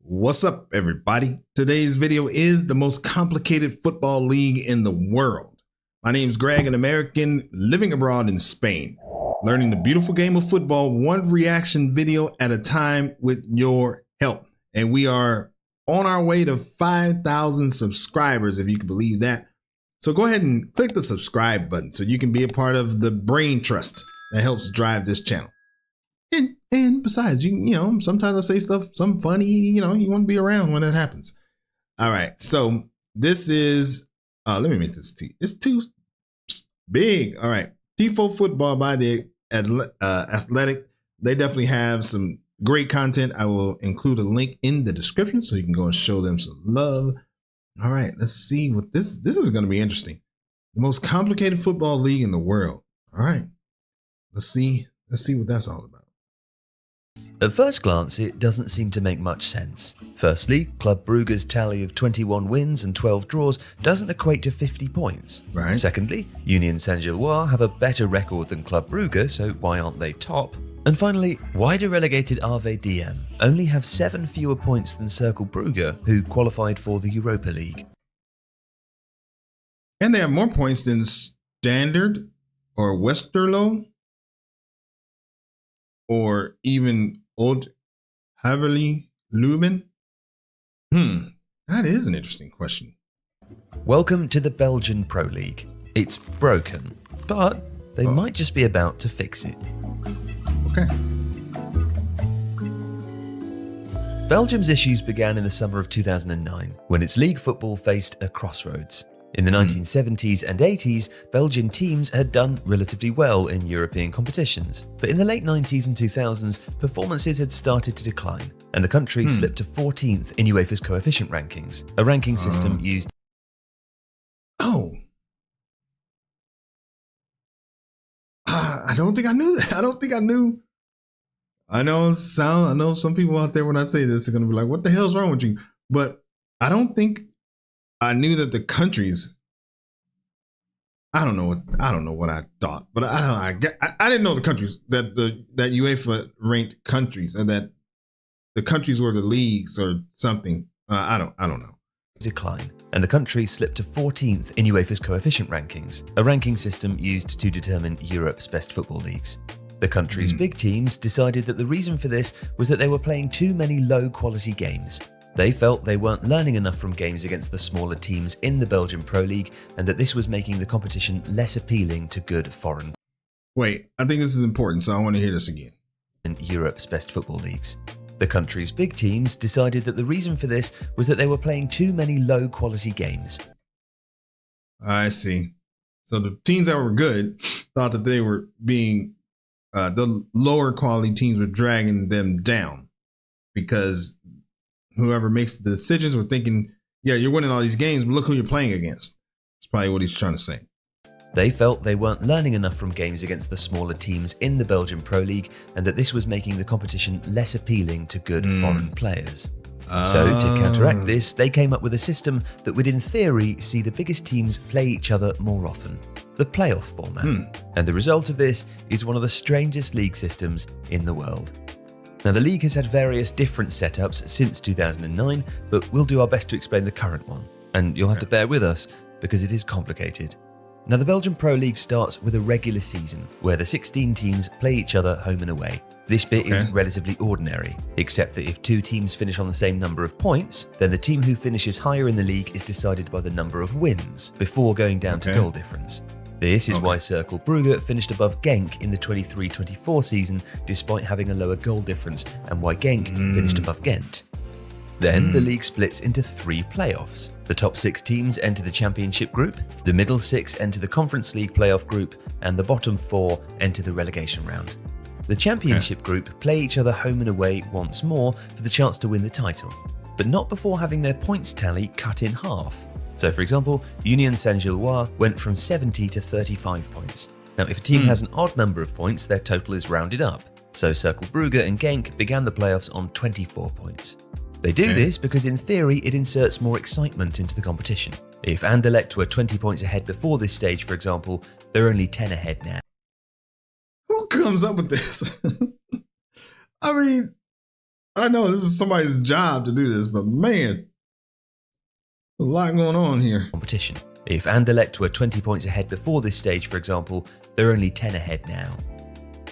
What's up, everybody? Today's video is the most complicated football league in the world. My name is Greg, an American living abroad in Spain, learning the beautiful game of football one reaction video at a time with your help. And we are on our way to 5,000 subscribers, if you can believe that. So go ahead and click the subscribe button so you can be a part of the brain trust that helps drive this channel. And besides, you know, sometimes I say stuff, some funny, you want to be around when it happens. All right. So this is, let me make this T. It's too big. All right. Tifo Football by the Athletic. They definitely have some great content. I will include a link in the description so you can go and show them some love. All right. Let's see what this is going to be interesting. The most complicated football league in the world. All right. Let's see what that's all about. At first glance, it doesn't seem to make much sense. Firstly, Club Brugge's tally of 21 wins and 12 draws doesn't equate to 50 points. Right. Secondly, Union Saint-Gilloise have a better record than Club Brugge, so why aren't they top? And finally, why do relegated RVDM only have 7 fewer points than Cercle Brugge, who qualified for the Europa League? And they have more points than Standard or Westerlo or even Old Haverly Leuven? That is an interesting question. Welcome to the Belgian Pro League. It's broken, but they might just be about to fix it. Okay. Belgium's issues began in the summer of 2009, when its league football faced a crossroads. In the 1970s and 80s, Belgian teams had done relatively well in European competitions, but in the late 90s and 2000s, performances had started to decline, and the country slipped to 14th in UEFA's coefficient rankings, a ranking system used. I don't think I knew that. I don't think I knew. I know some people out there when I say this are going to be like, what the hell's wrong with you? But I don't think I knew that the countries, I don't know what I thought, but I didn't know the countries that UEFA ranked countries and that the countries were the leagues or something. I don't know. Decline, and the country slipped to 14th in UEFA's coefficient rankings, a ranking system used to determine Europe's best football leagues. The country's big teams decided that the reason for this was that they were playing too many low-quality games. They felt they weren't learning enough from games against the smaller teams in the Belgian Pro League, and that this was making the competition less appealing to good foreign. Wait, I think this is important, so I want to hear this again. In Europe's best football leagues. The country's big teams decided that the reason for this was that they were playing too many low-quality games. I see. So the teams that were good thought that they were being, the lower quality teams were dragging them down because whoever makes the decisions were thinking, yeah, you're winning all these games, but look who you're playing against. That's probably what he's trying to say. They felt they weren't learning enough from games against the smaller teams in the Belgian Pro League, and that this was making the competition less appealing to good foreign players. So to counteract this, they came up with a system that would in theory see the biggest teams play each other more often, the playoff format. And the result of this is one of the strangest league systems in the world. Now, the league has had various different setups since 2009, but we'll do our best to explain the current one. And you'll have to bear with us because it is complicated. Now, the Belgian Pro League starts with a regular season where the 16 teams play each other home and away. This bit is relatively ordinary, except that if 2 teams finish on the same number of points, then the team who finishes higher in the league is decided by the number of wins before going down to goal difference. This is why Cercle Brugge finished above Genk in the 23-24 season despite having a lower goal difference, and why Genk finished above Ghent. Then the league splits into 3 playoffs. The top 6 teams enter the Championship group, the middle 6 enter the Conference League playoff group, and the bottom 4 enter the relegation round. The Championship group play each other home and away once more for the chance to win the title, but not before having their points tally cut in half. So, for example, Union Saint-Gilloise went from 70 to 35 points. Now, if a team has an odd number of points, their total is rounded up. So Cercle Brugge and Genk began the playoffs on 24 points. They do this because in theory it inserts more excitement into the competition. If Anderlecht were 20 points ahead before this stage, for example, they're only 10 ahead now. Who comes up with this? I mean, I know this is somebody's job to do this, but man, a lot going on here. Competition. If Anderlecht were 20 points ahead before this stage, for example, they're only 10 ahead now.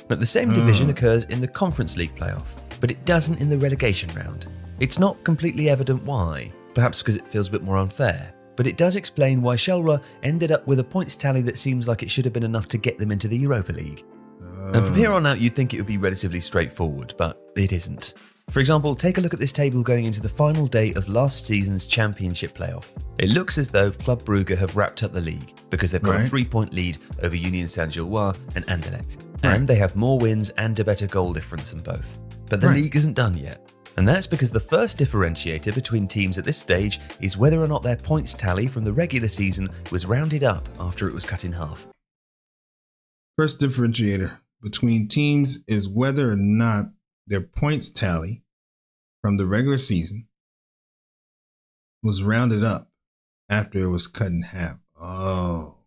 But the same division occurs in the Conference League playoff, but it doesn't in the relegation round. It's not completely evident why, perhaps because it feels a bit more unfair, but it does explain why Schalke ended up with a points tally that seems like it should have been enough to get them into the Europa League. And from here on out, you'd think it would be relatively straightforward, but it isn't. For example, take a look at this table going into the final day of last season's championship playoff. It looks as though Club Brugge have wrapped up the league because they've got a 3-point lead over Union Saint-Gilloise and Anderlecht. And they have more wins and a better goal difference than both. But the league isn't done yet. And that's because the first differentiator between teams at this stage is whether or not their points tally from the regular season was rounded up after it was cut in half. First differentiator between teams is whether or not their points tally from the regular season was rounded up after it was cut in half. Oh.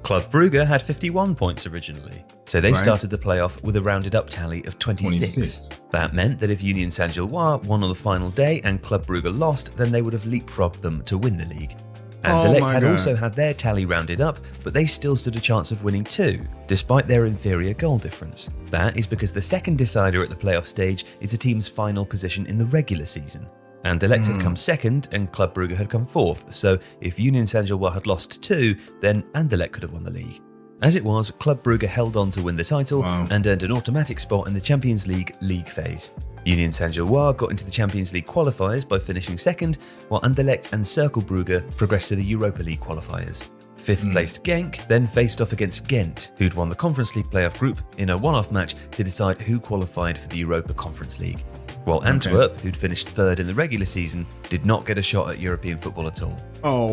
Club Brugge had 51 points originally, so they started the playoff with a rounded up tally of 26. That meant that if Union Saint-Gilloise won on the final day and Club Brugge lost, then they would have leapfrogged them to win the league. Anderlecht had also had their tally rounded up, but they still stood a chance of winning too, despite their inferior goal difference. That is because the second decider at the playoff stage is a team's final position in the regular season. Anderlecht had come second and Club Brugge had come fourth, so if Union Saint-Gilloise had lost too, then Anderlecht could have won the league. As it was, Club Brugge held on to win the title and earned an automatic spot in the Champions League phase. Union Saint-Gilloise got into the Champions League qualifiers by finishing second, while Anderlecht and Cercle Brugge progressed to the Europa League qualifiers. Fifth-placed Genk then faced off against Ghent, who'd won the Conference League playoff group in a one-off match to decide who qualified for the Europa Conference League. While Antwerp, who'd finished third in the regular season, did not get a shot at European football at all.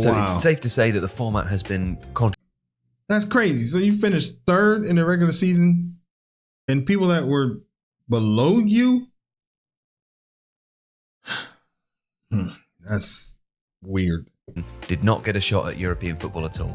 So it's safe to say that the format has been That's crazy. So you finished third in the regular season and people that were below you? That's weird. Did not get a shot at European football at all.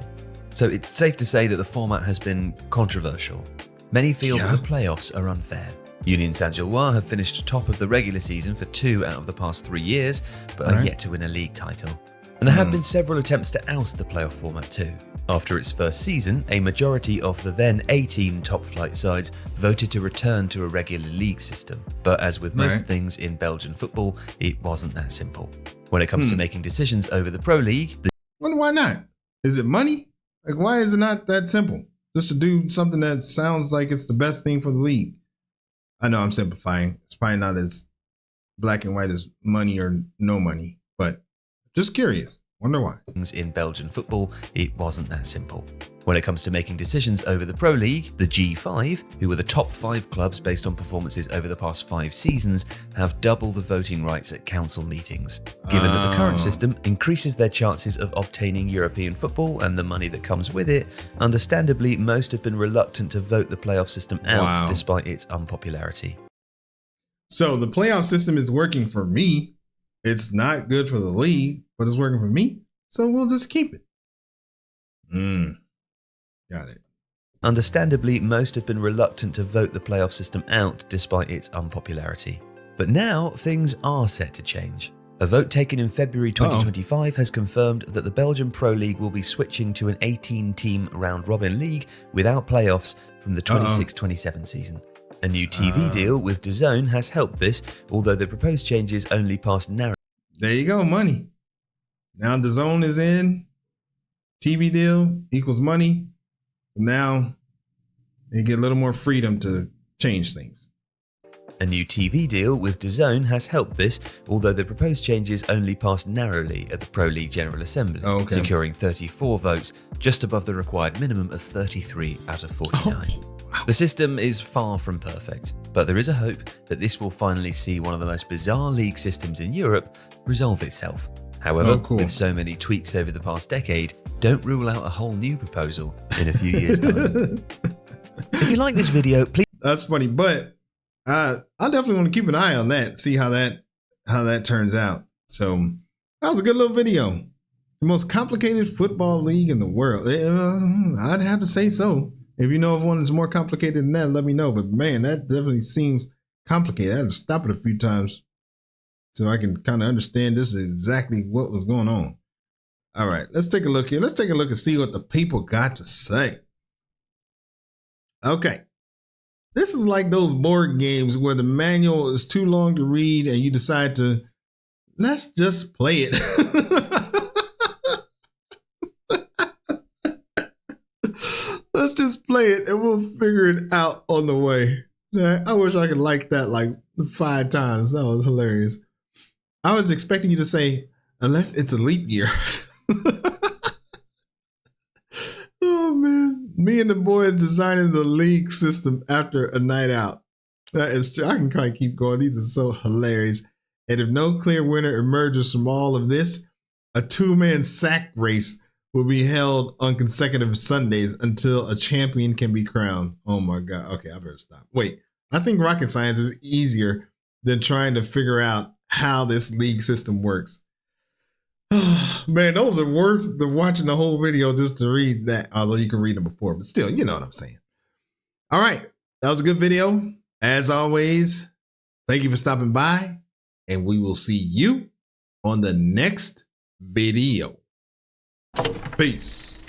So it's safe to say that the format has been controversial. Many feel that the playoffs are unfair. Union Saint-Gilloise have finished top of the regular season for 2 out of the past 3 years, but are yet to win a league title. And there have been several attempts to oust the playoff format too. After its first season, a majority of the then 18 top-flight sides voted to return to a regular league system. But as with most things in Belgian football, it wasn't that simple. When it comes to making decisions over the Pro League... Wonder why not? Is it money? Like, why is it not that simple? Just to do something that sounds like it's the best thing for the league. I know I'm simplifying. It's probably not as black and white as money or no money, but just curious. Wonder why. In Belgian football, it wasn't that simple. When it comes to making decisions over the Pro League, the G5, who were the top 5 clubs based on performances over the past 5 seasons, have double the voting rights at council meetings. Given that the current system increases their chances of obtaining European football and the money that comes with it, understandably, most have been reluctant to vote the playoff system out despite its unpopularity. So the playoff system is working for me. It's not good for the league, but it's working for me. So we'll just keep it. Got it. Understandably, most have been reluctant to vote the playoff system out despite its unpopularity. But now things are set to change. A vote taken in February 2025 has confirmed that the Belgian Pro League will be switching to an 18-team round-robin league without playoffs from the 26-27 season. A new TV deal with DAZN has helped this, although the proposed changes only passed narrow. There you go, money. Now DAZN is in. TV deal equals money. Now they get a little more freedom to change things. A new TV deal with DAZN has helped this, although the proposed changes only passed narrowly at the Pro League General Assembly, securing 34 votes, just above the required minimum of 33 out of 49. The system is far from perfect, but there is a hope that this will finally see one of the most bizarre league systems in Europe resolve itself. However, with so many tweaks over the past decade, don't rule out a whole new proposal in a few years' time. If you like this video, please... That's funny, but I definitely want to keep an eye on that, see how that turns out. So that was a good little video. The most complicated football league in the world. I'd have to say so. If you know of one that's more complicated than that, let me know. But man, that definitely seems complicated. I had to stop it a few times so I can kind of understand this exactly what was going on. All right, let's take a look here. Let's take a look and see what the people got to say. Okay. This is like those board games where the manual is too long to read and you decide to, let's just play it. Let's just play it and we'll figure it out on the way. I wish I could like that like 5 times. That was hilarious. I was expecting you to say, unless it's a leap year. Oh man, me and the boys designing the league system after a night out. That is true. I can kind of keep going. These are so hilarious. And if no clear winner emerges from all of this, a 2-man sack race will be held on consecutive Sundays until a champion can be crowned. Oh my God. Okay, I better stop. Wait, I think rocket science is easier than trying to figure out how this league system works. Man, those are worth watching the whole video just to read that, although you can read them before, but still, you know what I'm saying. All right, that was a good video. As always, thank you for stopping by, and we will see you on the next video. Peace.